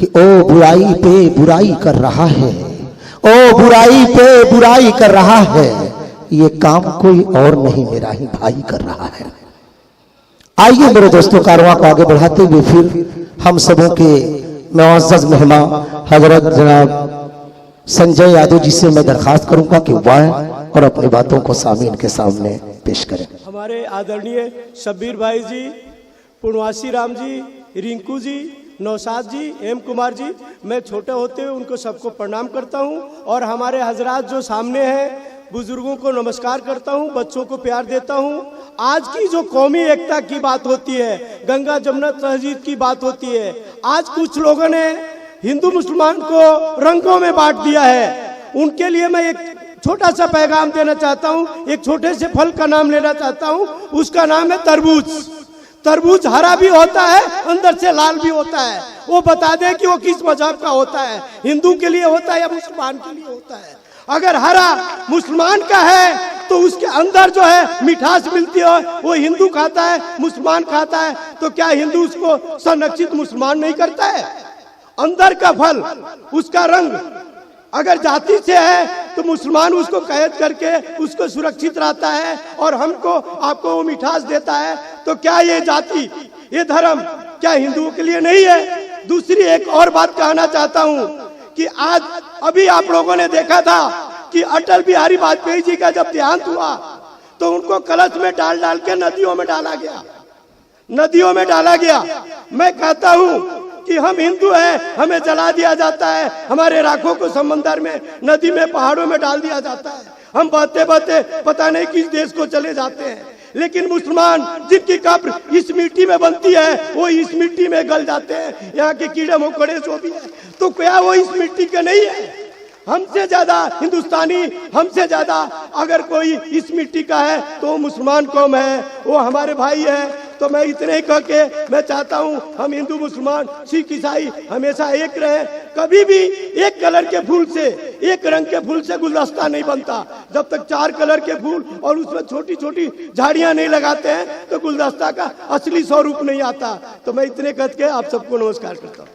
कि ओ बुराई पे बुराई कर रहा है, ओ बुराई पे बुराई कर रहा है, ये काम कोई और नहीं मेरा ही भाई कर रहा है। आइए मेरे दोस्तों, कारवां को आगे बढ़ाते हुए फिर हम सबों के मुअज़्ज़ज़ मेहमान हजरत जनाब संजय यादव जी से मैं दरखास्त करूंगा कि वह आए और अपनी बातों को सामीन के सामने पेश करें। हमारे आदरणीय शब्बीर भाई जी, पूर्णवासी राम जी, रिंकू जी, नौशाद जी, एम कुमार जी, मैं छोटे होते हुए उनको सबको प्रणाम करता हूं और हमारे हजरात जो सामने हैं बुजुर्गों को नमस्कार करता हूं, बच्चों को प्यार देता हूं। आज की जो कौमी एकता की बात होती है, गंगा जमुना तहजीब की बात होती है, आज कुछ लोगों ने हिंदू मुसलमान को रंगों में बांट दिया है। उनके लिए मैं एक छोटा सा पैगाम देना चाहता हूं। एक छोटे से फल का नाम लेना चाहता हूं, उसका नाम है तरबूज। तरबूज हरा भी होता है, अंदर से लाल भी होता है। वो बता दें कि वो किस मजहब का होता है, हिंदू के लिए होता है या मुसलमान के लिए होता है। अगर हरा मुसलमान का है तो उसके अंदर जो है मिठास मिलती है, वो हिंदू खाता है, मुसलमान खाता है, तो क्या हिंदू उसको संरक्षित मुसलमान नहीं करता है? अंदर का फल, उसका रंग अगर जाति से है तो मुसलमान उसको कैद करके उसको सुरक्षित रहता है और हमको आपको वो मिठास देता है। तो क्या ये जाति, ये धर्म क्या हिंदुओं के लिए नहीं है? दूसरी एक और बात कहना चाहता हूँ कि आज अभी आप लोगों ने देखा था कि अटल बिहारी वाजपेयी जी का जब देहांत हुआ तो उनको कलश में डाल डाल के नदियों में डाला गया, नदियों में डाला गया। मैं कहता हूँ कि हम हिंदू हैं, हमें जला दिया जाता है, हमारे राखों को समंदर में, नदी में, पहाड़ों में डाल दिया जाता है, हम बहते बहते पता नहीं किस देश को चले जाते हैं। लेकिन मुसलमान जिनकी कब्र इस मिट्टी में बनती है वो इस मिट्टी में गल जाते हैं, यहाँ के कीड़े मकोड़े जो भी है, तो क्या वो इस मिट्टी के नहीं है? हमसे ज्यादा हिंदुस्तानी, हमसे ज्यादा अगर कोई इस मिट्टी का है तो वो मुसलमान कौम है, वो हमारे भाई है। तो मैं इतने ही कह के मैं चाहता हूँ हम हिंदू मुसलमान सिख ईसाई हमेशा एक रहे। कभी भी एक कलर के फूल से, एक रंग के फूल से गुलदस्ता नहीं बनता। जब तक 4 कलर के फूल और उसमें छोटी छोटी झाड़ियां नहीं लगाते हैं तो गुलदस्ता का असली स्वरूप नहीं आता। तो मैं इतने कह के आप सबको नमस्कार करता हूँ।